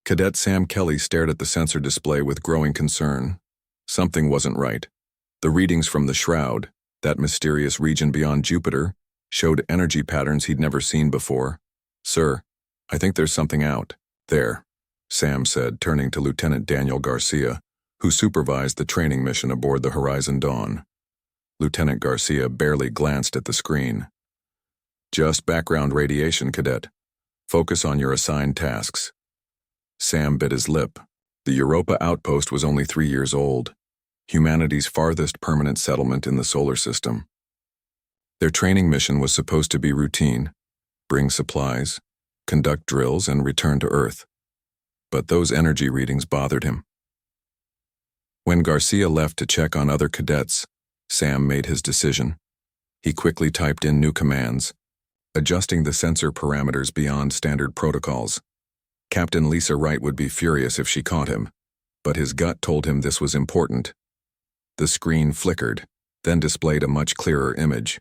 Cadet Sam Kelly stared at the sensor display with growing concern. Something wasn't right. The readings from the shroud, that mysterious region beyond Jupiter, showed energy patterns he'd never seen before. "Sir, I think there's something out there," Sam said, turning to Lieutenant Daniel Garcia, who supervised the training mission aboard the Horizon Dawn. Lieutenant Garcia barely glanced at the screen. "Just background radiation, Cadet. Focus on your assigned tasks." Sam bit his lip. The Europa outpost was only 3 years old, humanity's farthest permanent settlement in the solar system. Their training mission was supposed to be routine: bring supplies, conduct drills, and return to Earth. But those energy readings bothered him. When Garcia left to check on other cadets, Sam made his decision. He quickly typed in new commands, adjusting the sensor parameters beyond standard protocols. Captain Lisa Wright would be furious if she caught him, but his gut told him this was important. The screen flickered, then displayed a much clearer image.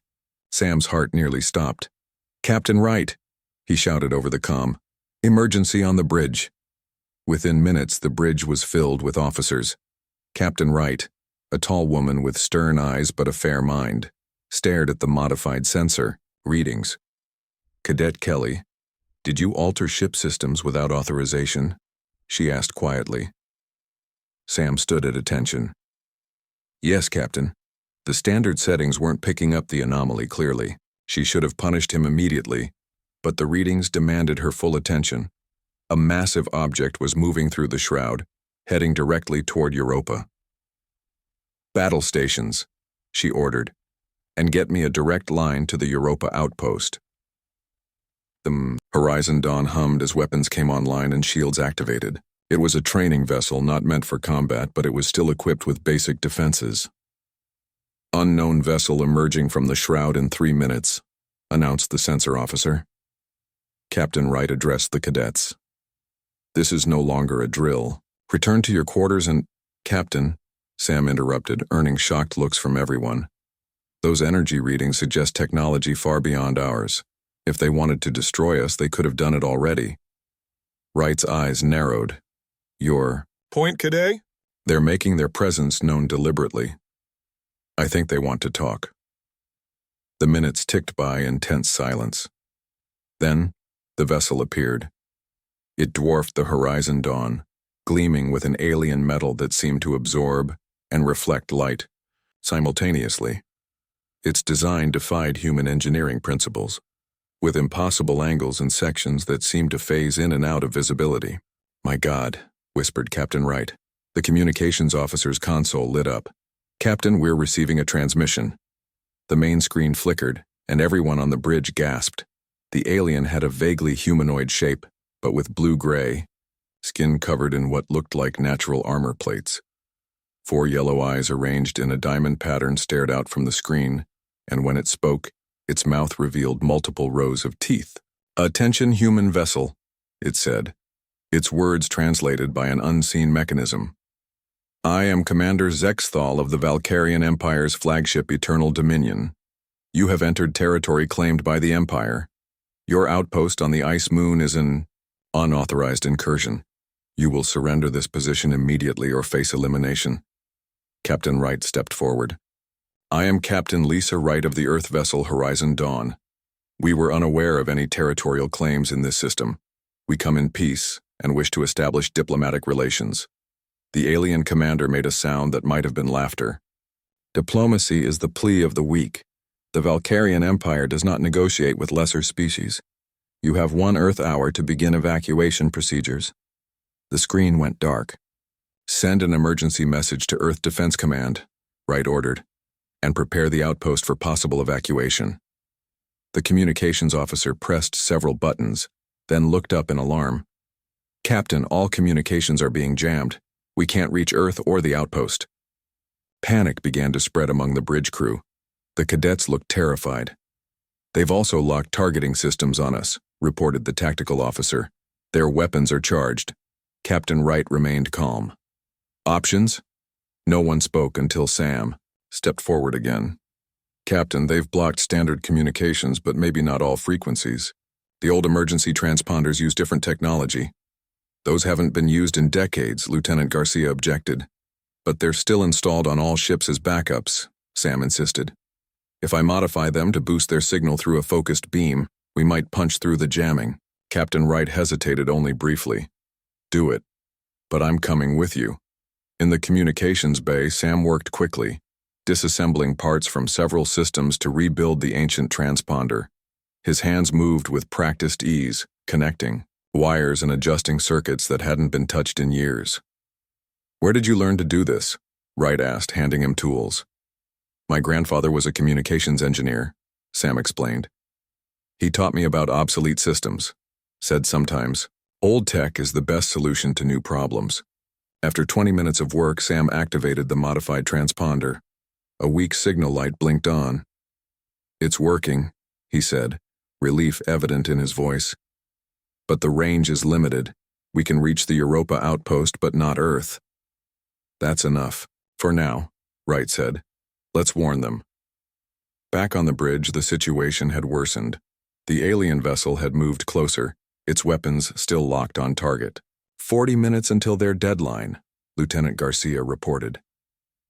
Sam's heart nearly stopped. "Captain Wright," he shouted over the comm. "Emergency on the bridge." Within minutes, the bridge was filled with officers. Captain Wright, a tall woman with stern eyes but a fair mind, stared at the modified sensor readings. "Cadet Kelly, did you alter ship systems without authorization?" she asked quietly. Sam stood at attention. "Yes, Captain. The standard settings weren't picking up the anomaly clearly. She should have punished him immediately, but the readings demanded her full attention. A massive object was moving through the shroud, heading directly toward Europa. "Battle stations," she ordered, "and get me a direct line to the Europa outpost." The Horizon Dawn hummed as weapons came online and shields activated. It was a training vessel not meant for combat, but it was still equipped with basic defenses. "Unknown vessel emerging from the shroud in 3 minutes, announced the sensor officer. Captain Wright addressed the cadets. "This is no longer a drill. Return to your quarters and—" "Captain," Sam interrupted, earning shocked looks from everyone. "Those energy readings suggest technology far beyond ours. If they wanted to destroy us, they could have done it already." Wright's eyes narrowed. "Your point, Cadet?" "They're making their presence known deliberately. I think they want to talk." The minutes ticked by in tense silence. Then, the vessel appeared. It dwarfed the Horizon Dawn, gleaming with an alien metal that seemed to absorb and reflect light simultaneously. Its design defied human engineering principles, with impossible angles and sections that seemed to phase in and out of visibility. "My God," whispered Captain Wright. The communications officer's console lit up. "Captain, we're receiving a transmission." The main screen flickered, and everyone on the bridge gasped. The alien had a vaguely humanoid shape, but with blue-gray, skin covered in what looked like natural armor plates. 4 yellow eyes arranged in a diamond pattern stared out from the screen, and when it spoke, its mouth revealed multiple rows of teeth. "Attention, human vessel," it said, its words translated by an unseen mechanism. "I am Commander Zexthal of the Valkyrian Empire's flagship Eternal Dominion. You have entered territory claimed by the Empire. Your outpost on the ice moon is an unauthorized incursion. You will surrender this position immediately or face elimination." Captain Wright stepped forward. "I am Captain Lisa Wright of the Earth vessel Horizon Dawn. We were unaware of any territorial claims in this system. We come in peace and wish to establish diplomatic relations." The alien commander made a sound that might have been laughter. "Diplomacy is the plea of the weak. The Valkyrian Empire does not negotiate with lesser species. You have 1 Earth hour to begin evacuation procedures." The screen went dark. "Send an emergency message to Earth Defense Command," Wright ordered, "and prepare the outpost for possible evacuation." The communications officer pressed several buttons, then looked up in alarm. "Captain, all communications are being jammed. We can't reach Earth or the outpost." Panic began to spread among the bridge crew. The cadets looked terrified. "They've also locked targeting systems on us," reported the tactical officer. "Their weapons are charged." Captain Wright remained calm. "Options?" No one spoke until Sam stepped forward again. "Captain, they've blocked standard communications, but maybe not all frequencies. The old emergency transponders use different technology." Those haven't been used in decades, Lieutenant Garcia objected. But they're still installed on all ships as backups, Sam insisted. If I modify them to boost their signal through a focused beam, we might punch through the jamming. Captain Wright hesitated only briefly. Do it. But I'm coming with you. In the communications bay, Sam worked quickly, disassembling parts from several systems to rebuild the ancient transponder. His hands moved with practiced ease, connecting wires and adjusting circuits that hadn't been touched in years. Where did you learn to do this? Wright asked, handing him tools. My grandfather was a communications engineer, Sam explained. He taught me about obsolete systems. Said sometimes, old tech is the best solution to new problems. After 20 minutes of work, Sam activated the modified transponder. A weak signal light blinked on. It's working, he said, relief evident in his voice. But the range is limited. We can reach the Europa outpost, but not Earth. That's enough. For now, Wright said. Let's warn them. Back on the bridge, the situation had worsened. The alien vessel had moved closer, its weapons still locked on target. 40 minutes until their deadline, Lieutenant Garcia reported.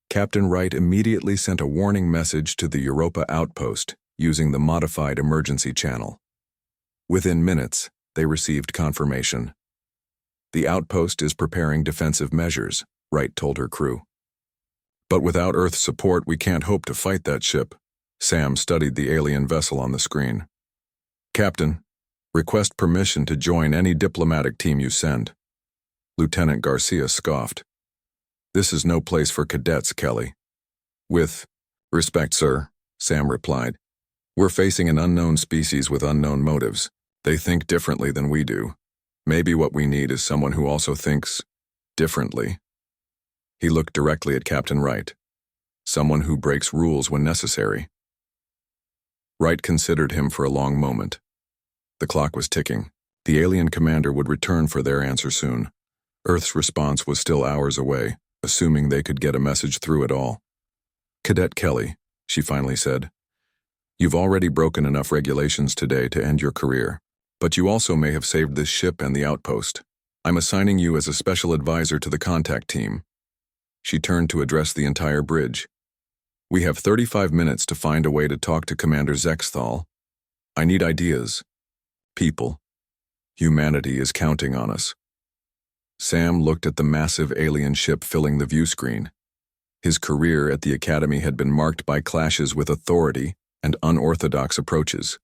Captain Wright immediately sent a warning message to the Europa outpost using the modified emergency channel. Within minutes, they received confirmation. The outpost is preparing defensive measures, Wright told her crew. But without Earth support, we can't hope to fight that ship. Sam studied the alien vessel on the screen. Captain, request permission to join any diplomatic team you send. Lieutenant Garcia scoffed. This is no place for cadets, Kelly. With respect, sir, Sam replied. We're facing an unknown species with unknown motives. They think differently than we do. Maybe what we need is someone who also thinks differently. He looked directly at Captain Wright. Someone who breaks rules when necessary. Wright considered him for a long moment. The clock was ticking. The alien commander would return for their answer soon. Earth's response was still hours away, assuming they could get a message through at all. Cadet Kelly, she finally said. You've already broken enough regulations today to end your career. But you also may have saved this ship and the outpost. I'm assigning you as a special advisor to the contact team. She turned to address the entire bridge. We have 35 minutes to find a way to talk to Commander Zexthal. I need ideas. People. Humanity is counting on us. Sam looked at the massive alien ship filling the view screen. His career at the Academy had been marked by clashes with authority and unorthodox approaches.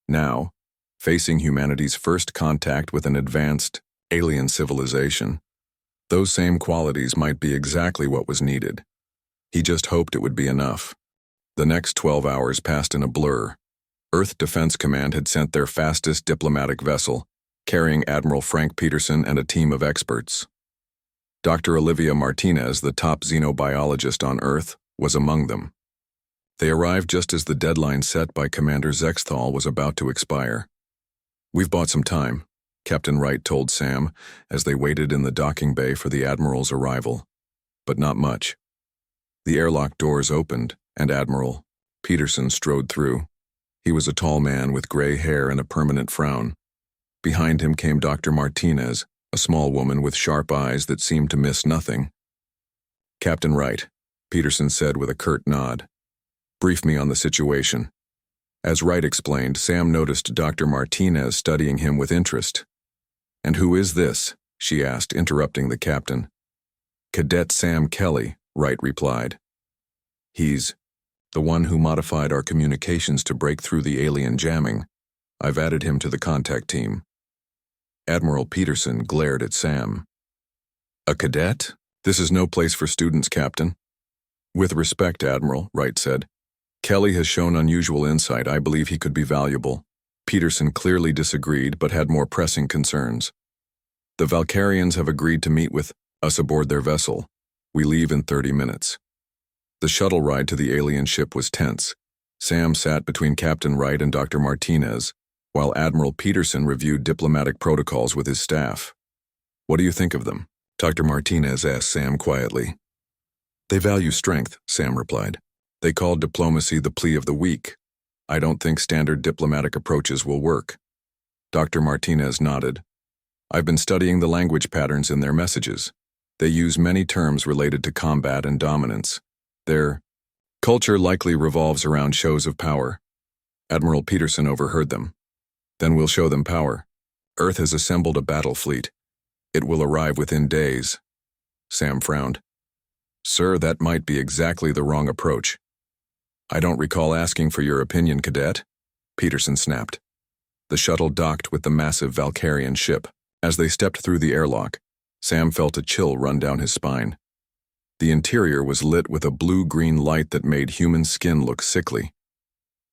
Now, facing humanity's first contact with an advanced, alien civilization, those same qualities might be exactly what was needed. He just hoped it would be enough. The next 12 hours passed in a blur. Earth Defense Command had sent their fastest diplomatic vessel, carrying Admiral Frank Peterson and a team of experts. Dr. Olivia Martinez, the top xenobiologist on Earth, was among them. They arrived just as the deadline set by Commander Zexthal was about to expire. We've bought some time, Captain Wright told Sam as they waited in the docking bay for the Admiral's arrival. But not much. The airlock doors opened, and Admiral Peterson strode through. He was a tall man with gray hair and a permanent frown. Behind him came Dr. Martinez, a small woman with sharp eyes that seemed to miss nothing. Captain Wright, Peterson said with a curt nod. Brief me on the situation. As Wright explained, Sam noticed Dr. Martinez studying him with interest. And who is this? She asked, interrupting the captain. Cadet Sam Kelly, Wright replied. He's the one who modified our communications to break through the alien jamming. I've added him to the contact team. Admiral Peterson glared at Sam. A cadet? This is no place for students, Captain. With respect, Admiral, Wright said. Kelly has shown unusual insight. I believe he could be valuable. Peterson clearly disagreed, but had more pressing concerns. The Valkyrians have agreed to meet with us aboard their vessel. We leave in 30 minutes. The shuttle ride to the alien ship was tense. Sam sat between Captain Wright and Dr. Martinez, while Admiral Peterson reviewed diplomatic protocols with his staff. What do you think of them? Dr. Martinez asked Sam quietly. They value strength, Sam replied. They call diplomacy the plea of the weak. I don't think standard diplomatic approaches will work. Dr. Martinez nodded. I've been studying the language patterns in their messages. They use many terms related to combat and dominance. Their culture likely revolves around shows of power. Admiral Peterson overheard them. Then we'll show them power. Earth has assembled a battle fleet. It will arrive within days. Sam frowned. Sir, that might be exactly the wrong approach. I don't recall asking for your opinion, Cadet. Peterson snapped. The shuttle docked with the massive Valkyrian ship. As they stepped through the airlock, Sam felt a chill run down his spine. The interior was lit with a blue-green light that made human skin look sickly.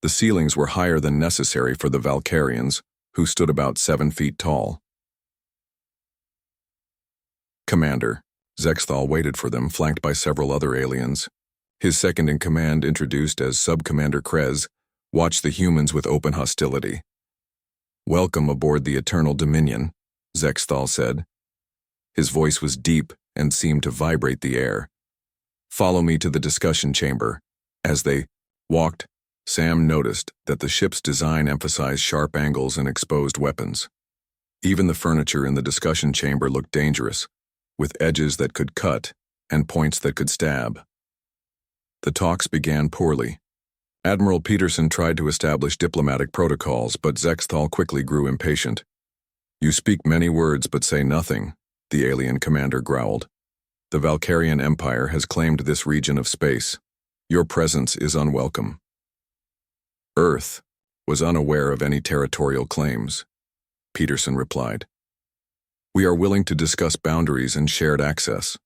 The ceilings were higher than necessary for the Valkyrians, who stood about 7 feet tall. Commander Zexthal waited for them, flanked by several other aliens. His second-in-command, introduced as Sub-Commander Krez, watched the humans with open hostility. Welcome aboard the Eternal Dominion, Zexthal said. His voice was deep and seemed to vibrate the air. Follow me to the discussion chamber. As they walked, Sam noticed that the ship's design emphasized sharp angles and exposed weapons. Even the furniture in the discussion chamber looked dangerous, with edges that could cut and points that could stab. The talks began poorly. Admiral Peterson tried to establish diplomatic protocols, but Zexthal quickly grew impatient. You speak many words but say nothing, the alien commander growled. The Valkyrian Empire has claimed this region of space. Your presence is unwelcome. Earth was unaware of any territorial claims, Peterson replied. We are willing to discuss boundaries and shared access.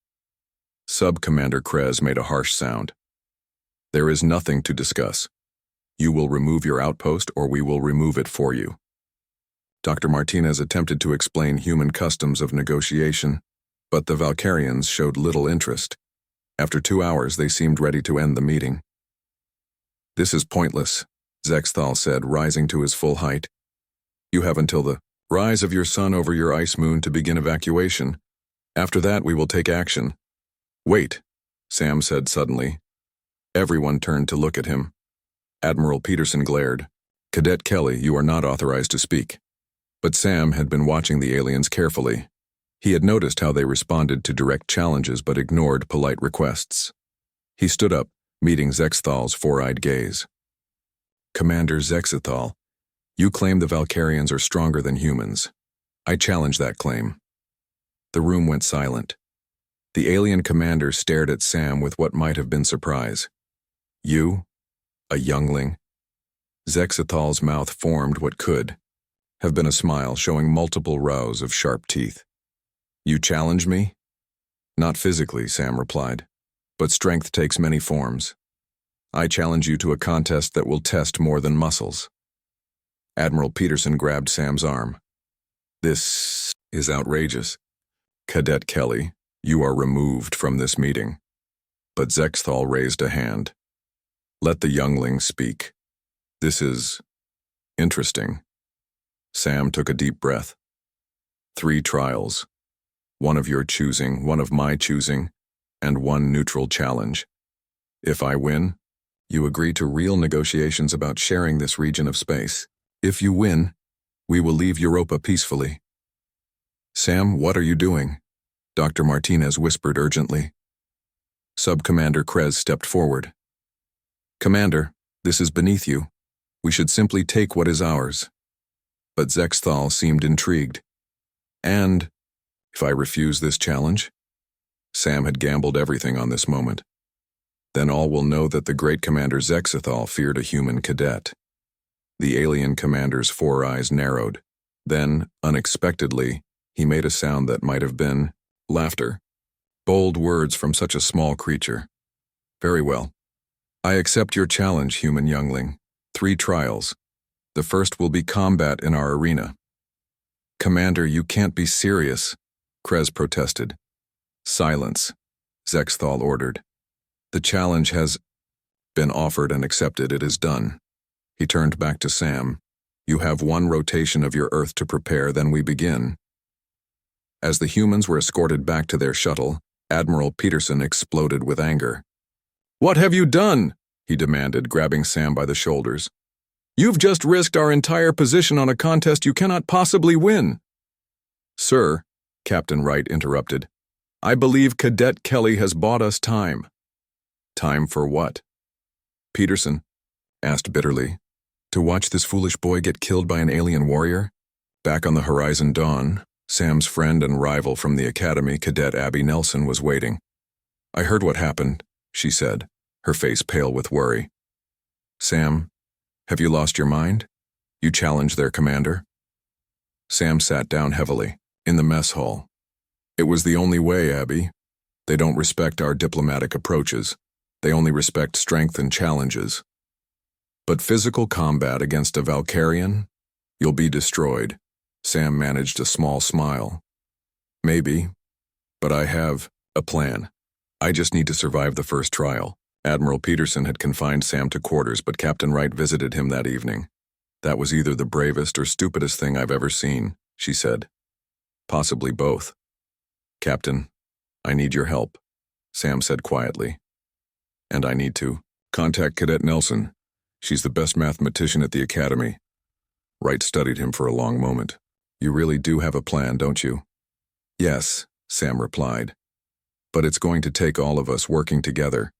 Sub-Commander Krez made a harsh sound. There is nothing to discuss. You will remove your outpost or we will remove it for you. Dr. Martinez attempted to explain human customs of negotiation, but the Valkyrians showed little interest. After 2 hours, they seemed ready to end the meeting. This is pointless, Zexthal said, rising to his full height. You have until the rise of your sun over your ice moon to begin evacuation. After that, we will take action. Wait, Sam said suddenly. Everyone turned to look at him. Admiral Peterson glared. Cadet Kelly, you are not authorized to speak. But Sam had been watching the aliens carefully. He had noticed how they responded to direct challenges but ignored polite requests. He stood up, meeting Zexthal's four-eyed gaze. Commander Zexthal, you claim the Valkyrians are stronger than humans. I challenge that claim. The room went silent. The alien commander stared at Sam with what might have been surprise. You? A youngling? Zexthal's mouth formed what could have been a smile, showing multiple rows of sharp teeth. You challenge me? Not physically, Sam replied, but strength takes many forms. I challenge you to a contest that will test more than muscles. Admiral Peterson grabbed Sam's arm. This is outrageous. Cadet Kelly, you are removed from this meeting. But Zexthal raised a hand. Let the youngling speak. This is interesting. Sam took a deep breath. 3 trials. 1 of your choosing, 1 of my choosing, and 1 neutral challenge. If I win, you agree to real negotiations about sharing this region of space. If you win, we will leave Europa peacefully. Sam, what are you doing? Dr. Martinez whispered urgently. Sub-Commander Krez stepped forward. Commander, this is beneath you. We should simply take what is ours. But Zexthal seemed intrigued. And if I refuse this challenge? Sam had gambled everything on this moment. Then all will know that the great Commander Zexthal feared a human cadet. The alien commander's 4 eyes narrowed. Then, unexpectedly, he made a sound that might have been laughter. Bold words from such a small creature. Very well. I accept your challenge, human youngling. 3 trials. The first will be combat in our arena. Commander, you can't be serious, Krez protested. Silence, Zexthal ordered. The challenge has been offered and accepted. It is done. He turned back to Sam. You have 1 rotation of your Earth to prepare, then we begin. As the humans were escorted back to their shuttle, Admiral Peterson exploded with anger. What have you done? He demanded, grabbing Sam by the shoulders. You've just risked our entire position on a contest you cannot possibly win. Sir, Captain Wright interrupted, I believe Cadet Kelly has bought us time. Time for what? Peterson asked bitterly. To watch this foolish boy get killed by an alien warrior? Back on the horizon dawn, Sam's friend and rival from the academy, Cadet Abby Nelson, was waiting. I heard what happened, she said, her face pale with worry. Sam, have you lost your mind? You challenged their commander? Sam sat down heavily, in the mess hall. It was the only way, Abby. They don't respect our diplomatic approaches. They only respect strength and challenges. But physical combat against a Valkyrian? You'll be destroyed. Sam managed a small smile. Maybe, but I have a plan. I just need to survive the first trial. Admiral Peterson had confined Sam to quarters, but Captain Wright visited him that evening. That was either the bravest or stupidest thing I've ever seen, she said. Possibly both. Captain, I need your help, Sam said quietly. And I need to contact Cadet Nelson. She's the best mathematician at the academy. Wright studied him for a long moment. You really do have a plan, don't you? Yes, Sam replied. But it's going to take all of us working together.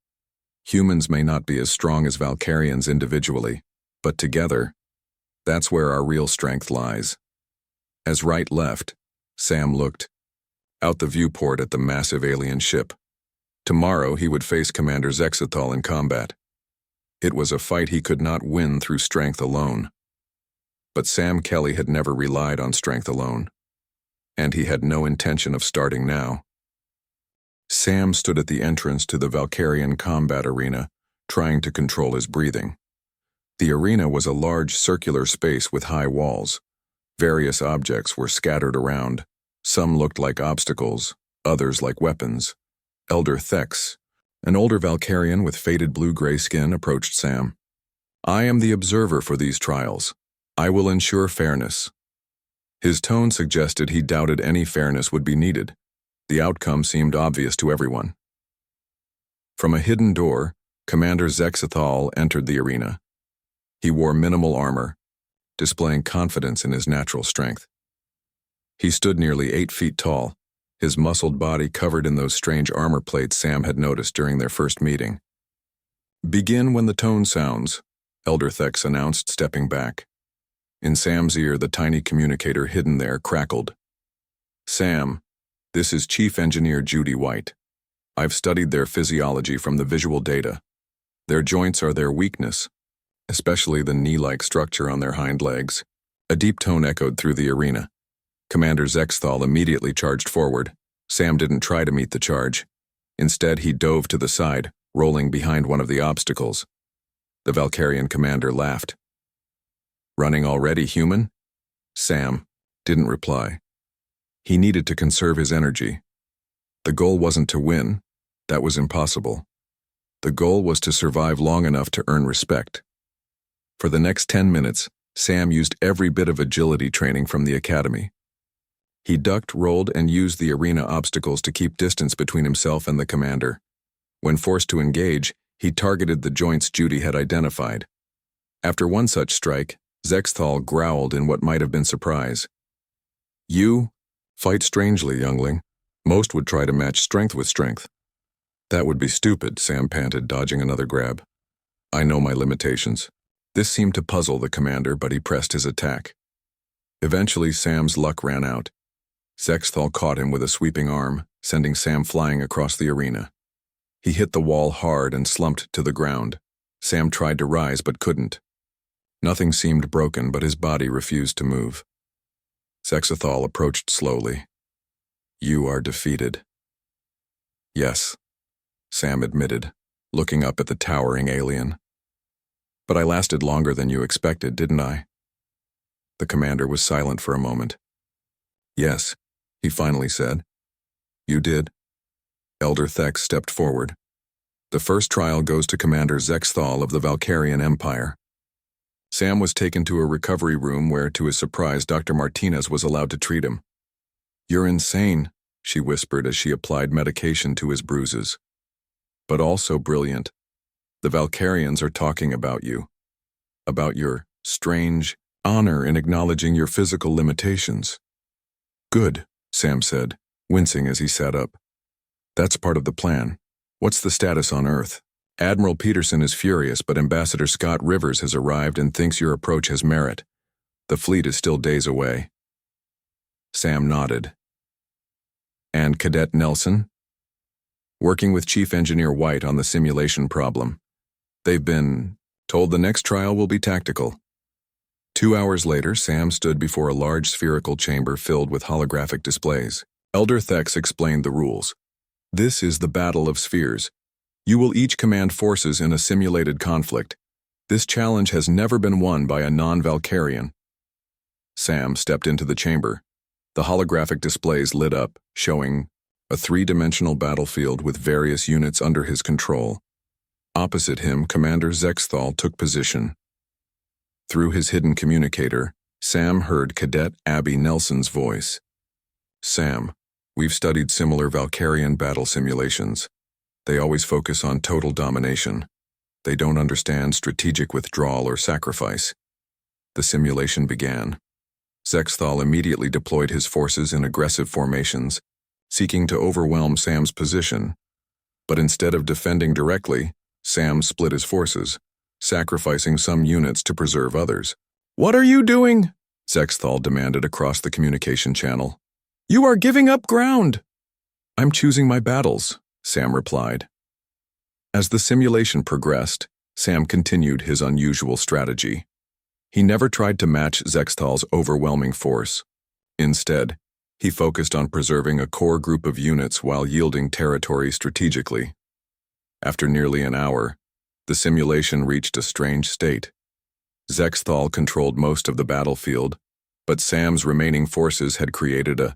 Humans may not be as strong as Valkyrians individually, but together, that's where our real strength lies. As Wright left, Sam looked out the viewport at the massive alien ship. Tomorrow he would face Commander Zexathal in combat. It was a fight he could not win through strength alone. But Sam Kelly had never relied on strength alone, and he had no intention of starting now. Sam stood at the entrance to the Valkyrian combat arena, trying to control his breathing. The arena was a large circular space with high walls. Various objects were scattered around. Some looked like obstacles, others like weapons. Elder Thex, an older Valkyrian with faded blue-gray skin, approached Sam. I am the observer for these trials. I will ensure fairness. His tone suggested he doubted any fairness would be needed. The outcome seemed obvious to everyone. From a hidden door, Commander Zexathal entered the arena. He wore minimal armor, displaying confidence in his natural strength. He stood nearly 8 feet tall, his muscled body covered in those strange armor plates Sam had noticed during their first meeting. Begin when the tone sounds, Elder Thex announced, stepping back. In Sam's ear, the tiny communicator hidden there crackled. Sam, this is Chief Engineer Judy White. I've studied their physiology from the visual data. Their joints are their weakness, especially the knee-like structure on their hind legs. A deep tone echoed through the arena. Commander Zexathal immediately charged forward. Sam didn't try to meet the charge. Instead, he dove to the side, rolling behind one of the obstacles. The Valkyrian commander laughed. Running already, human? Sam didn't reply. He needed to conserve his energy. The goal wasn't to win. That was impossible. The goal was to survive long enough to earn respect. For the next 10 minutes, Sam used every bit of agility training from the academy. He ducked, rolled, and used the arena obstacles to keep distance between himself and the commander. When forced to engage, he targeted the joints Judy had identified. After one such strike, Zexathal growled in what might have been surprise. You fight strangely, youngling. Most would try to match strength with strength. That would be stupid, Sam panted, dodging another grab. I know my limitations. This seemed to puzzle the commander, but he pressed his attack. Eventually, Sam's luck ran out. Zexathal caught him with a sweeping arm, sending Sam flying across the arena. He hit the wall hard and slumped to the ground. Sam tried to rise but couldn't. Nothing seemed broken, but his body refused to move. Zexathal approached slowly. You are defeated. Yes, Sam admitted, looking up at the towering alien. But I lasted longer than you expected, didn't I? The commander was silent for a moment. Yes, he finally said. You did. Elder Thex stepped forward. The first trial goes to Commander Zexathal of the Valkyrian Empire. Sam was taken to a recovery room where, to his surprise, Dr. Martinez was allowed to treat him. You're insane, she whispered as she applied medication to his bruises. But also brilliant. The Valkyrians are talking about you. About your strange honor in acknowledging your physical limitations. Good, Sam said, wincing as he sat up. That's part of the plan. What's the status on Earth? Admiral Peterson is furious, but Ambassador Scott Rivers has arrived and thinks your approach has merit. The fleet is still days away. Sam nodded. And Cadet Nelson? Working with Chief Engineer White on the simulation problem. They've been told the next trial will be tactical. 2 hours later, Sam stood before a large spherical chamber filled with holographic displays. Elder Thex explained the rules. This is the Battle of Spheres. You will each command forces in a simulated conflict. This challenge has never been won by a non-Valkyrian. Sam stepped into the chamber. The holographic displays lit up, showing a 3-dimensional battlefield with various units under his control. Opposite him, Commander Zexthal took position. Through his hidden communicator, Sam heard Cadet Abby Nelson's voice. Sam, we've studied similar Valkyrian battle simulations. They always focus on total domination. They don't understand strategic withdrawal or sacrifice. The simulation began. Zexthal immediately deployed his forces in aggressive formations, seeking to overwhelm Sam's position. But instead of defending directly, Sam split his forces, sacrificing some units to preserve others. What are you doing? Zexthal demanded across the communication channel. You are giving up ground. I'm choosing my battles, Sam replied. As the simulation progressed, Sam continued his unusual strategy. He never tried to match Zexthal's overwhelming force. Instead, he focused on preserving a core group of units while yielding territory strategically. After nearly an hour, the simulation reached a strange state. Zexthal controlled most of the battlefield, but Sam's remaining forces had created a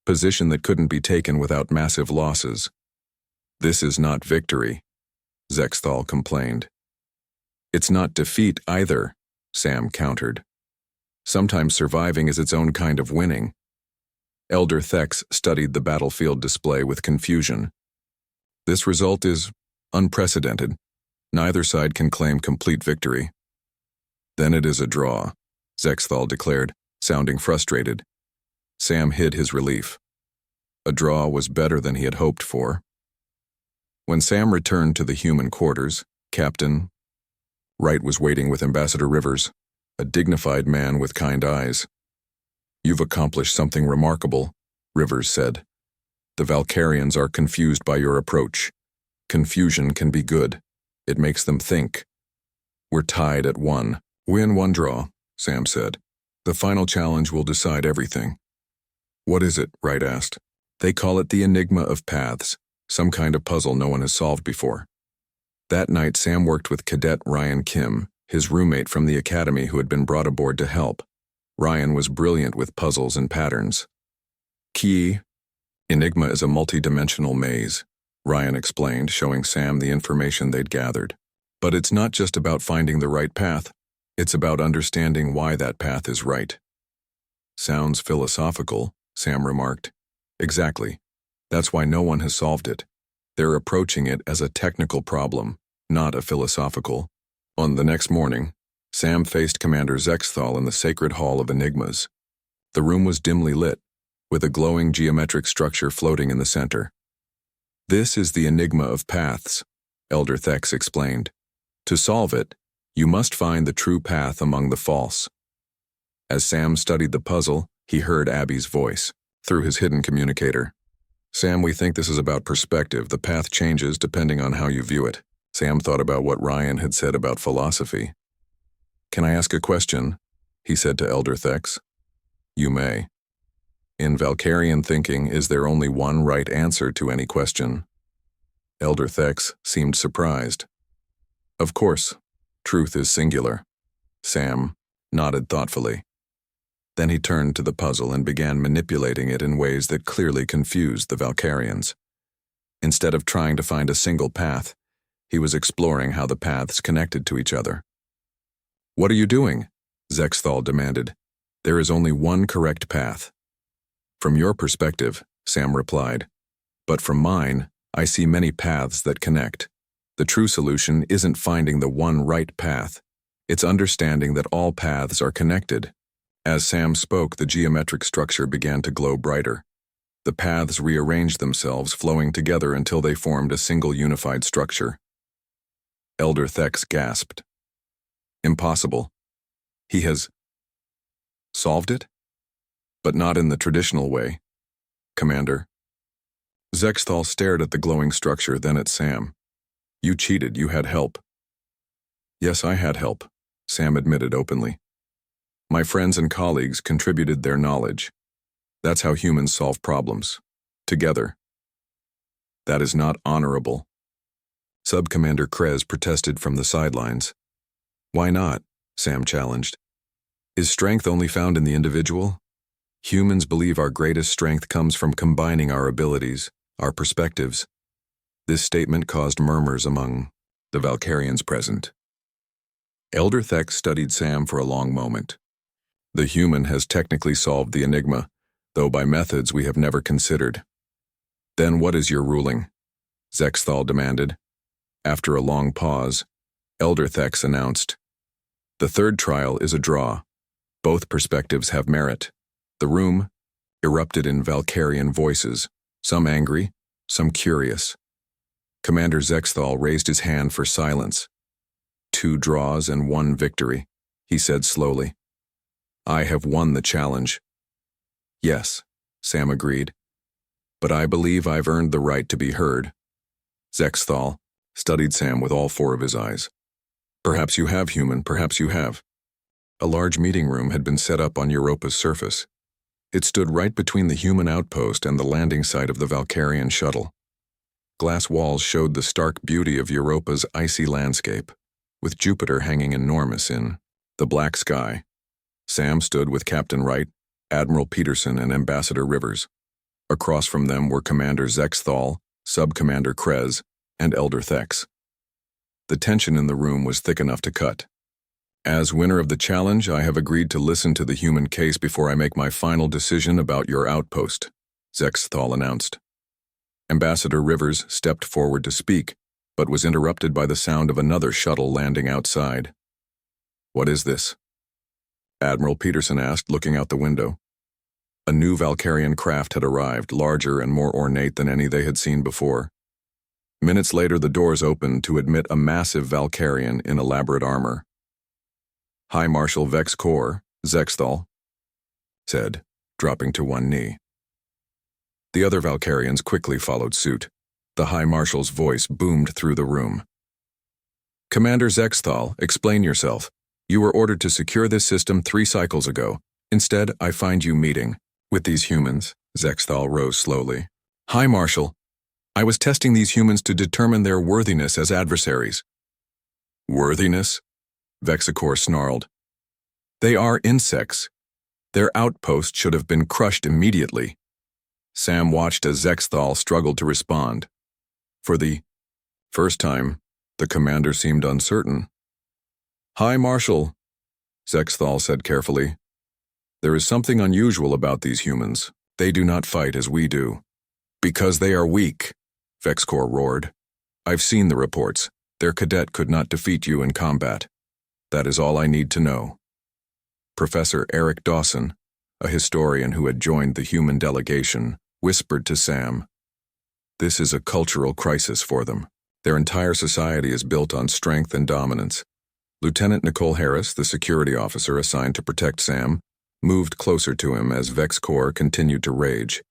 position that couldn't be taken without massive losses. This is not victory, Zexthal complained. It's not defeat either, Sam countered. Sometimes surviving is its own kind of winning. Elder Thex studied the battlefield display with confusion. This result is unprecedented. Neither side can claim complete victory. Then it is a draw, Zexthal declared, sounding frustrated. Sam hid his relief. A draw was better than he had hoped for. When Sam returned to the human quarters, Captain Wright was waiting with Ambassador Rivers, a dignified man with kind eyes. You've accomplished something remarkable, Rivers said. The Valkyrians are confused by your approach. Confusion can be good. It makes them think. We're tied at 1. Win 1 draw, Sam said. The final challenge will decide everything. What is it? Wright asked. They call it the Enigma of Paths, some kind of puzzle no one has solved before. That night, Sam worked with Cadet Ryan Kim, his roommate from the academy who had been brought aboard to help. Ryan was brilliant with puzzles and patterns. Key Enigma is a multi-dimensional maze, Ryan explained, showing Sam the information they'd gathered. But it's not just about finding the right path. It's about understanding why that path is right. Sounds philosophical, Sam remarked. Exactly. That's why no one has solved it. They're approaching it as a technical problem, not a philosophical. On the next morning, Sam faced Commander Zexthal in the Sacred Hall of Enigmas. The room was dimly lit, with a glowing geometric structure floating in the center. This is the Enigma of Paths, Elder Thex explained. To solve it, you must find the true path among the false. As Sam studied the puzzle, he heard Abby's voice, through his hidden communicator. Sam, we think this is about perspective. The path changes depending on how you view it. Sam thought about what Ryan had said about philosophy. Can I ask a question? He said to Elder Thex. You may. In Valkyrian thinking, is there only one right answer to any question? Elder Thex seemed surprised. Of course, truth is singular. Sam nodded thoughtfully. Then he turned to the puzzle and began manipulating it in ways that clearly confused the Valkyrians. Instead of trying to find a single path, he was exploring how the paths connected to each other. What are you doing? Zexthal demanded. There is only one correct path. From your perspective, Sam replied. But from mine, I see many paths that connect. The true solution isn't finding the one right path. It's understanding that all paths are connected. As Sam spoke, the geometric structure began to glow brighter. The paths rearranged themselves, flowing together until they formed a single unified structure. Elder Thex gasped. Impossible. He has solved it? But not in the traditional way. Commander. Zexthal stared at the glowing structure, then at Sam. You cheated, you had help. Yes, I had help, Sam admitted openly. My friends and colleagues contributed their knowledge. That's how humans solve problems. Together. That is not honorable. Sub-Commander Krez protested from the sidelines. Why not? Sam challenged. Is strength only found in the individual? Humans believe our greatest strength comes from combining our abilities, our perspectives. This statement caused murmurs among the Valkyrians present. Elder Thex studied Sam for a long moment. The human has technically solved the enigma, though by methods we have never considered. Then what is your ruling? Zexthal demanded. After a long pause, Elder Thex announced. The third trial is a draw. Both perspectives have merit. The room erupted in Valkyrian voices, some angry, some curious. Commander Zexthal raised his hand for silence. 2 draws and 1 victory, he said slowly. I have won the challenge. Yes, Sam agreed. But I believe I've earned the right to be heard. Zexthal studied Sam with all 4 of his eyes. Perhaps you have, human, perhaps you have. A large meeting room had been set up on Europa's surface. It stood right between the human outpost and the landing site of the Valkyrian shuttle. Glass walls showed the stark beauty of Europa's icy landscape, with Jupiter hanging enormous in the black sky. Sam stood with Captain Wright, Admiral Peterson, and Ambassador Rivers. Across from them were Commander Zexthal, Sub-Commander Krez, and Elder Thex. The tension in the room was thick enough to cut. As winner of the challenge, I have agreed to listen to the human case before I make my final decision about your outpost, Zexthal announced. Ambassador Rivers stepped forward to speak, but was interrupted by the sound of another shuttle landing outside. What is this? Admiral Peterson asked, looking out the window. A new Valkyrian craft had arrived, larger and more ornate than any they had seen before. Minutes later, the doors opened to admit a massive Valkyrian in elaborate armor. High Marshal Vex Kor, Zexthal said, dropping to one knee. The other Valkyrians quickly followed suit. The High Marshal's voice boomed through the room. Commander Zexthal, explain yourself. You were ordered to secure this system 3 cycles ago. Instead, I find you meeting with these humans. Zexthal rose slowly. High Marshal, I was testing these humans to determine their worthiness as adversaries. Worthiness? Vexicor snarled. They are insects. Their outpost should have been crushed immediately. Sam watched as Zexthal struggled to respond. For the first time, the commander seemed uncertain. High Marshal, Zexthal said carefully. There is something unusual about these humans. They do not fight as we do. Because they are weak, Vexcor roared. I've seen the reports. Their cadet could not defeat you in combat. That is all I need to know. Professor Eric Dawson, a historian who had joined the human delegation, whispered to Sam. This is a cultural crisis for them. Their entire society is built on strength and dominance. Lieutenant Nicole Harris, the security officer assigned to protect Sam, moved closer to him as Vexcor continued to rage.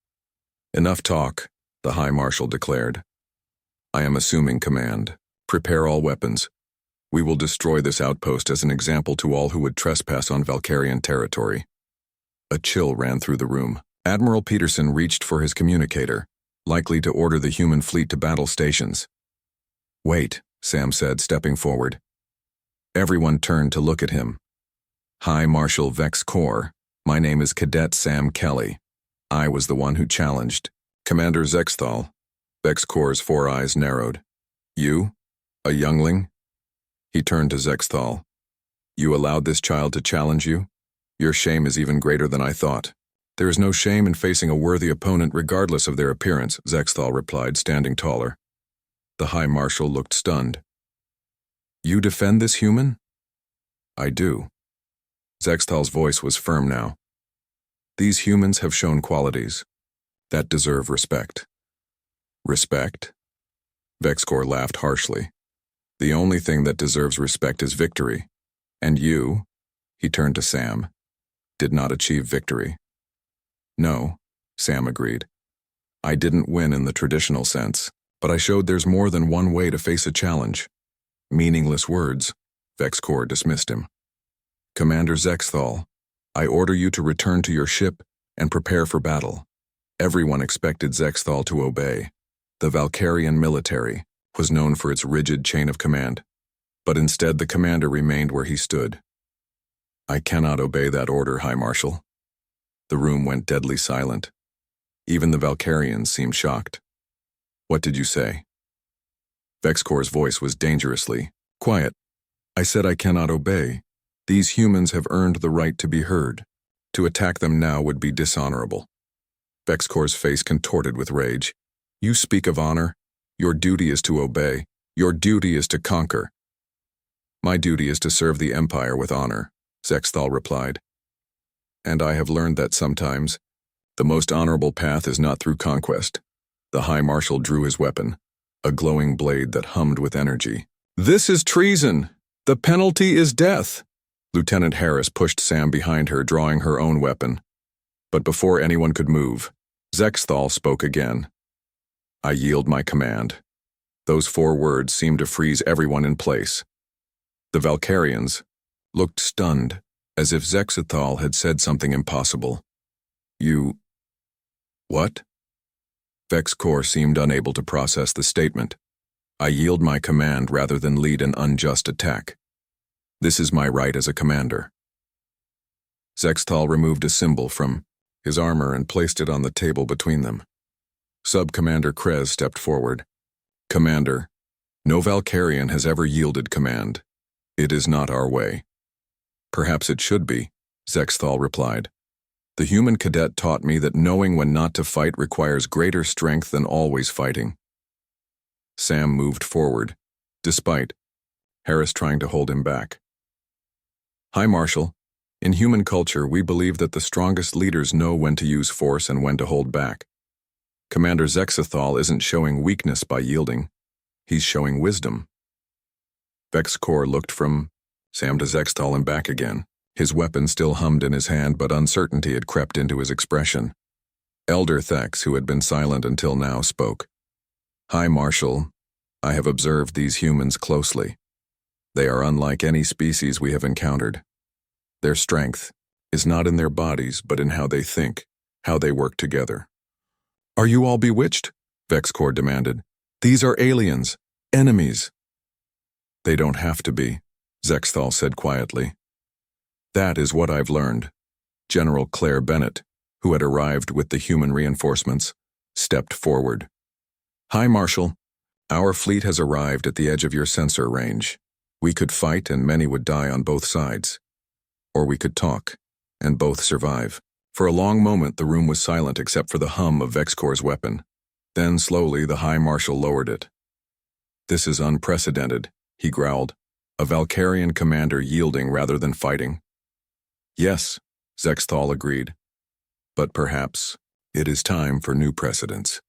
Enough talk, the High Marshal declared. I am assuming command. Prepare all weapons. We will destroy this outpost as an example to all who would trespass on Valkyrian territory. A chill ran through the room. Admiral Peterson reached for his communicator, likely to order the human fleet to battle stations. Wait, Sam said, stepping forward. Everyone turned to look at him. High Marshal Vex Kor, my name is Cadet Sam Kelly. I was the one who challenged. Commander Zexthal. Vex Kor's 4 eyes narrowed. You? A youngling? He turned to Zexthal. You allowed this child to challenge you? Your shame is even greater than I thought. There is no shame in facing a worthy opponent regardless of their appearance, Zexthal replied, standing taller. The High Marshal looked stunned. You defend this human? I do. Zexthal's voice was firm now. These humans have shown qualities that deserve respect. Respect? Vexcor laughed harshly. The only thing that deserves respect is victory. And you, he turned to Sam, did not achieve victory. No, Sam agreed. I didn't win in the traditional sense, but I showed there's more than one way to face a challenge. Meaningless words, Vexcor dismissed him. Commander Zexthal, I order you to return to your ship and prepare for battle. Everyone expected Zexthal to obey. The Valkyrian military was known for its rigid chain of command, but instead the commander remained where he stood. I cannot obey that order, High Marshal. The room went deadly silent. Even the Valkyrians seemed shocked. What did you say? Vexcor's voice was dangerously quiet. I said I cannot obey. These humans have earned the right to be heard. To attack them now would be dishonorable. Vexcor's face contorted with rage. You speak of honor. Your duty is to obey. Your duty is to conquer. My duty is to serve the Empire with honor, Zexthal replied. And I have learned that sometimes the most honorable path is not through conquest. The High Marshal drew his weapon, a glowing blade that hummed with energy. This is treason! The penalty is death! Lieutenant Harris pushed Sam behind her, drawing her own weapon. But before anyone could move, Zexthal spoke again. I yield my command. Those 4 words seemed to freeze everyone in place. The Valkyrians looked stunned, as if Zexthal had said something impossible. You... what? Vexcor seemed unable to process the statement. I yield my command rather than lead an unjust attack. This is my right as a commander. Zexthal removed a symbol from his armor and placed it on the table between them. Sub-Commander Krez stepped forward. Commander, no Valkyrian has ever yielded command. It is not our way. Perhaps it should be, Zexthal replied. The human cadet taught me that knowing when not to fight requires greater strength than always fighting. Sam moved forward, despite Harris trying to hold him back. High Marshal, in human culture we believe that the strongest leaders know when to use force and when to hold back. Commander Zexthal isn't showing weakness by yielding. He's showing wisdom. Vexcor looked from Sam to Zexthal and back again. His weapon still hummed in his hand, but uncertainty had crept into his expression. Elder Thex, who had been silent until now, spoke. High Marshal, I have observed these humans closely. They are unlike any species we have encountered. Their strength is not in their bodies, but in how they think, how they work together. Are you all bewitched? Vexcor demanded. These are aliens, enemies. They don't have to be, Zexthal said quietly. That is what I've learned. General Claire Bennett, who had arrived with the human reinforcements, stepped forward. High Marshal, our fleet has arrived at the edge of your sensor range. We could fight and many would die on both sides. Or we could talk, and both survive. For a long moment the room was silent except for the hum of Vexcor's weapon. Then slowly the High Marshal lowered it. This is unprecedented, he growled. A Valkyrian commander yielding rather than fighting. Yes, Zexthal agreed. But perhaps it is time for new precedents.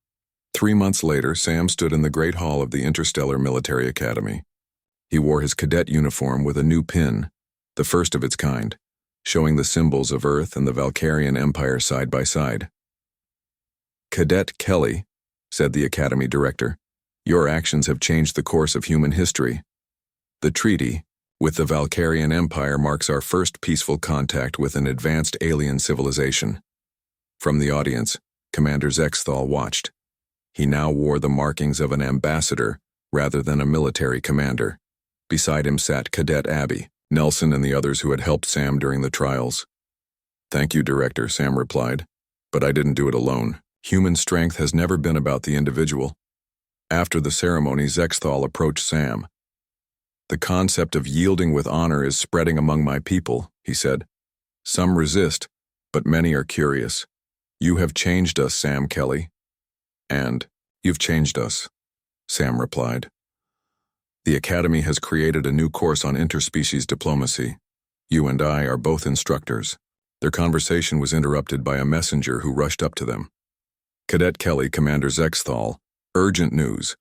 3 months later, Sam stood in the Great Hall of the Interstellar Military Academy. He wore his cadet uniform with a new pin, the first of its kind, showing the symbols of Earth and the Valkyrian Empire side by side. Cadet Kelly, said the Academy director, your actions have changed the course of human history. The treaty with the Valkyrian Empire marks our first peaceful contact with an advanced alien civilization. From the audience, Commander Zexthal watched. He now wore the markings of an ambassador rather than a military commander. Beside him sat Cadet Abby, Nelson and the others who had helped Sam during the trials. Thank you, Director, Sam replied. But I didn't do it alone. Human strength has never been about the individual. After the ceremony, Zexthal approached Sam. The concept of yielding with honor is spreading among my people, he said. Some resist, but many are curious. You have changed us, Sam Kelly. And you've changed us, Sam replied. The Academy has created a new course on interspecies diplomacy. You and I are both instructors." Their conversation was interrupted by a messenger who rushed up to them. "Cadet Kelly, Commander Zexthal, urgent news.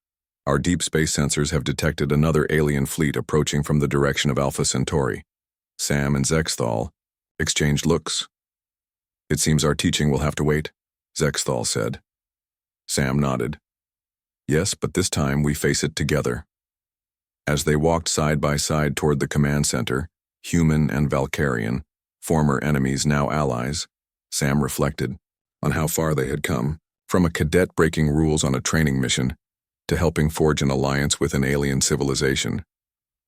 Our deep space sensors have detected another alien fleet approaching from the direction of Alpha Centauri." Sam and Zexthal exchanged looks. "It seems our teaching will have to wait," Zexthal said. Sam nodded. "Yes, but this time we face it together." As they walked side by side toward the command center, human and Valkyrian, former enemies now allies, Sam reflected on how far they had come, from a cadet breaking rules on a training mission to helping forge an alliance with an alien civilization,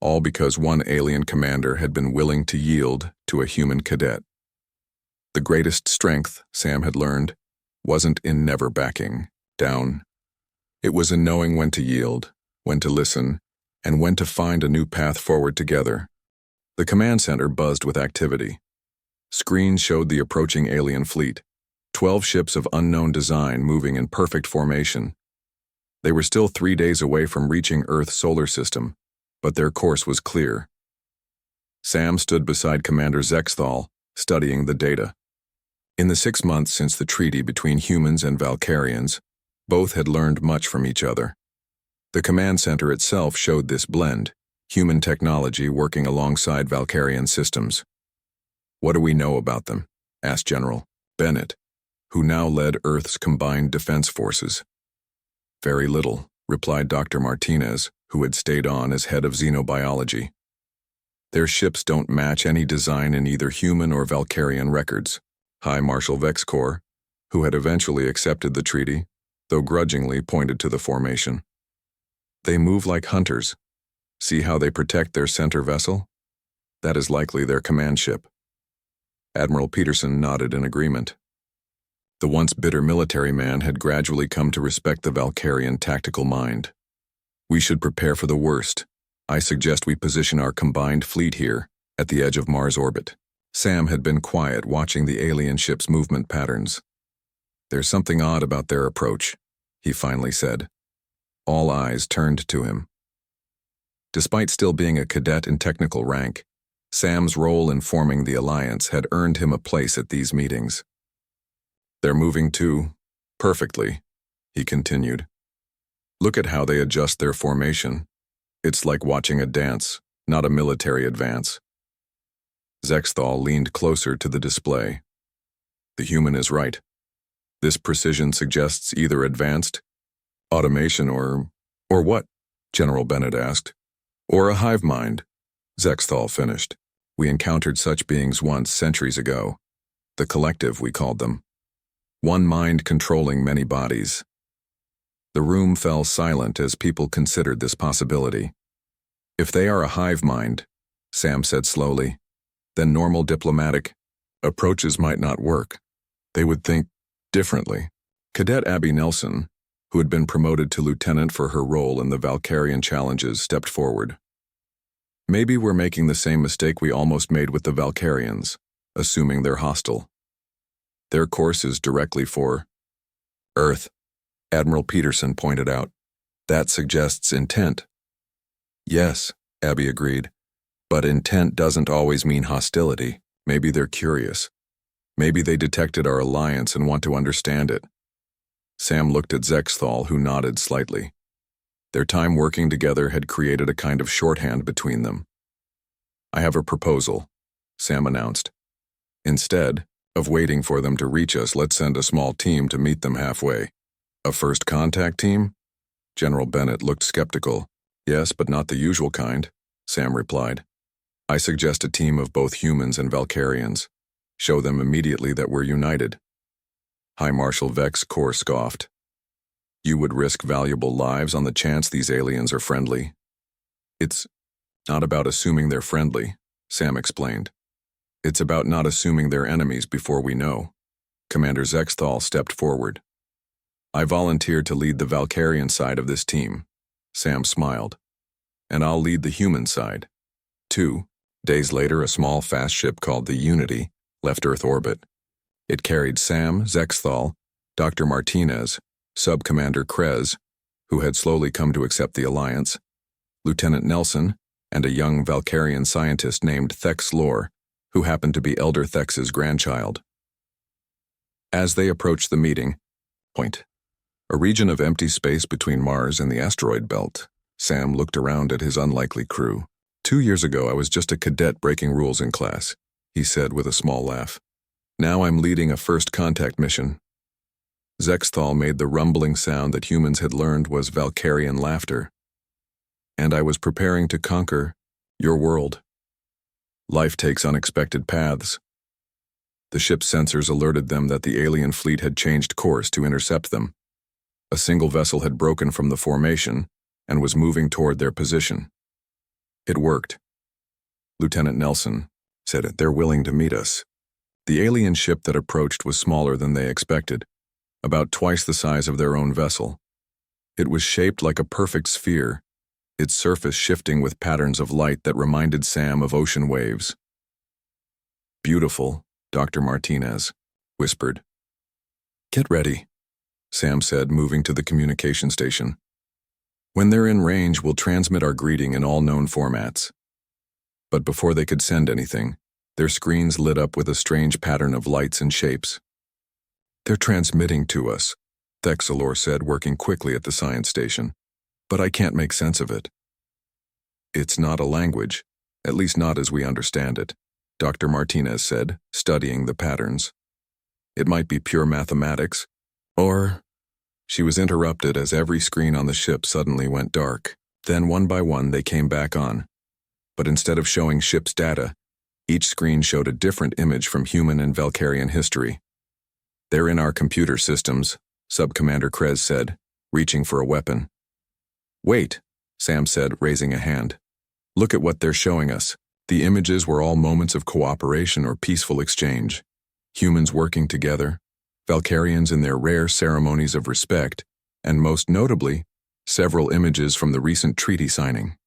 all because one alien commander had been willing to yield to a human cadet. The greatest strength, Sam had learned, wasn't in never backing down. It was in knowing when to yield, when to listen, and when to find a new path forward together. The command center buzzed with activity. Screens showed the approaching alien fleet, 12 ships of unknown design moving in perfect formation. They were still 3 days away from reaching Earth's solar system, but their course was clear. Sam stood beside Commander Zexthal, studying the data. In the 6 months since the treaty between humans and Valkyrians, both had learned much from each other. The command center itself showed this blend, human technology working alongside Valkyrian systems. "What do we know about them?" asked General Bennett, who now led Earth's combined defense forces. "Very little," replied Dr. Martinez, who had stayed on as head of xenobiology. "Their ships don't match any design in either human or Valkyrian records." High Marshal Vexcor, who had eventually accepted the treaty, though grudgingly pointed to the formation. "They move like hunters. See how they protect their center vessel? That is likely their command ship." Admiral Peterson nodded in agreement. The once bitter military man had gradually come to respect the Valkyrian tactical mind. "We should prepare for the worst. I suggest we position our combined fleet here, at the edge of Mars orbit." Sam had been quiet, watching the alien ship's movement patterns. "There's something odd about their approach," he finally said. All eyes turned to him. Despite still being a cadet in technical rank, Sam's role in forming the alliance had earned him a place at these meetings. "They're moving too, perfectly," he continued. "Look at how they adjust their formation. It's like watching a dance, not a military advance." Zexthal leaned closer to the display. "The human is right. This precision suggests either advanced automation or what?" General Bennett asked. "Or a hive mind," Zexthal finished. "We encountered such beings once, centuries ago. The collective, we called them. One mind controlling many bodies." The room fell silent as people considered this possibility. "If they are a hive mind," Sam said slowly, "then normal diplomatic approaches might not work. They would think differently." Cadet Abby Nelson, who had been promoted to lieutenant for her role in the Valkyrian challenges, stepped forward. "Maybe we're making the same mistake we almost made with the Valkyrians, assuming they're hostile. Their course is directly for Earth," Admiral Peterson pointed out. "That suggests intent." "Yes," Abby agreed, "but intent doesn't always mean hostility. Maybe they're curious. Maybe they detected our alliance and want to understand it." Sam looked at Zexthal, who nodded slightly. Their time working together had created a kind of shorthand between them. "I have a proposal," Sam announced. "Instead of waiting for them to reach us, let's send a small team to meet them halfway." "A first contact team?" General Bennett looked skeptical. "Yes, but not the usual kind," Sam replied. "I suggest a team of both humans and Valkyrians. Show them immediately that we're united." High Marshal Vexcor scoffed. "You would risk valuable lives on the chance these aliens are friendly?" "It's not about assuming they're friendly," Sam explained. "It's about not assuming they're enemies before we know." Commander Zexthal stepped forward. "I volunteered to lead the Valkyrian side of this team," Sam smiled. "And I'll lead the human side." 2 days later, a small fast ship called the Unity left Earth orbit. It carried Sam, Zexthal, Dr. Martinez, Sub-Commander Krez, who had slowly come to accept the alliance, Lieutenant Nelson, and a young Valkyrian scientist named Thex Lore, who happened to be Elder Thex's grandchild. As they approached the meeting point, a region of empty space between Mars and the asteroid belt, Sam looked around at his unlikely crew. 2 years ago, I was just a cadet breaking rules in class, he said with a small laugh. Now I'm leading a first contact mission. Zexthal made the rumbling sound that humans had learned was Valkyrian laughter. And I was preparing to conquer your world. Life takes unexpected paths. The ship's sensors alerted them that the alien fleet had changed course to intercept them. A single vessel had broken from the formation and was moving toward their position. It worked. Lieutenant Nelson said, "They're willing to meet us." The alien ship that approached was smaller than they expected, about twice the size of their own vessel. It was shaped like a perfect sphere, its surface shifting with patterns of light that reminded Sam of ocean waves. "Beautiful," Dr. Martinez whispered. "Get ready," Sam said, moving to the communication station. "When they're in range, we'll transmit our greeting in all known formats." But before they could send anything, their screens lit up with a strange pattern of lights and shapes. "They're transmitting to us," Thexalor said, working quickly at the science station. "But I can't make sense of it." "It's not a language, at least not as we understand it," Dr. Martinez said, studying the patterns. "It might be pure mathematics, or—" She was interrupted as every screen on the ship suddenly went dark. Then one by one they came back on. But instead of showing ship's data, each screen showed a different image from human and Valkyrian history. "They're in our computer systems," Sub-Commander Krez said, reaching for a weapon. "Wait," Sam said, raising a hand. "Look at what they're showing us." The images were all moments of cooperation or peaceful exchange. Humans working together, Valkyrians in their rare ceremonies of respect, and most notably, several images from the recent treaty signing.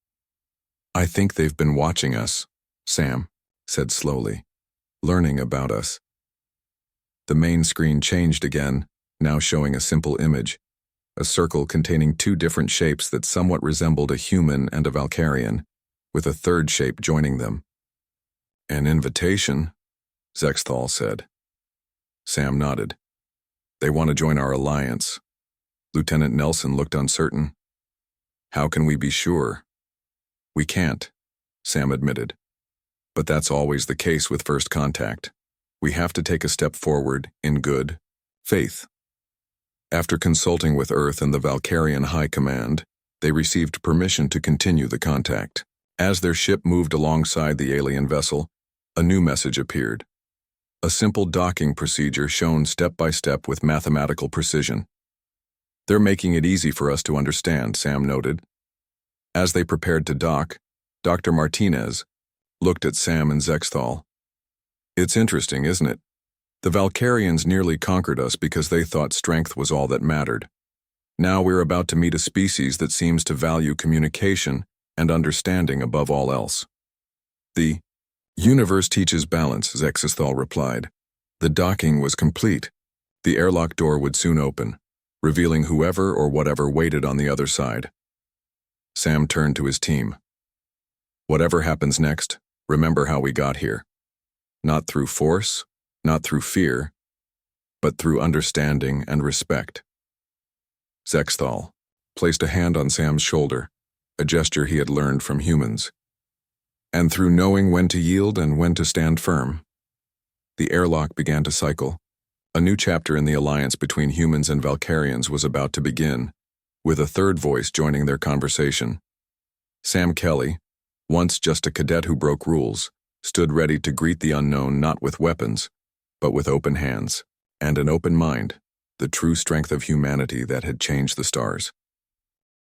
"I think they've been watching us," Sam said slowly, "learning about us." The main screen changed again, now showing a simple image, a circle containing two different shapes that somewhat resembled a human and a Valkyrian, with a third shape joining them. "An invitation," Zexthal said. Sam nodded. "They want to join our alliance." Lieutenant Nelson looked uncertain. "How can we be sure?" "We can't," Sam admitted. "But that's always the case with first contact. We have to take a step forward in good faith." After consulting with Earth and the Valkyrian High Command, they received permission to continue the contact. As their ship moved alongside the alien vessel, a new message appeared. A simple docking procedure shown step by step with mathematical precision. "They're making it easy for us to understand," Sam noted. As they prepared to dock, Dr. Martinez looked at Sam and Zexthal. "It's interesting, isn't it? The Valkyrians nearly conquered us because they thought strength was all that mattered. Now we're about to meet a species that seems to value communication and understanding above all else." "The universe teaches balance," Zexthal replied. The docking was complete. The airlock door would soon open, revealing whoever or whatever waited on the other side. Sam turned to his team. "Whatever happens next, remember how we got here. Not through force, not through fear, but through understanding and respect." Zexthal placed a hand on Sam's shoulder, a gesture he had learned from humans. "And through knowing when to yield and when to stand firm." The airlock began to cycle. A new chapter in the alliance between humans and Valkyrians was about to begin, with a third voice joining their conversation. Sam Kelly, once just a cadet who broke rules, stood ready to greet the unknown not with weapons, but with open hands and an open mind, the true strength of humanity that had changed the stars.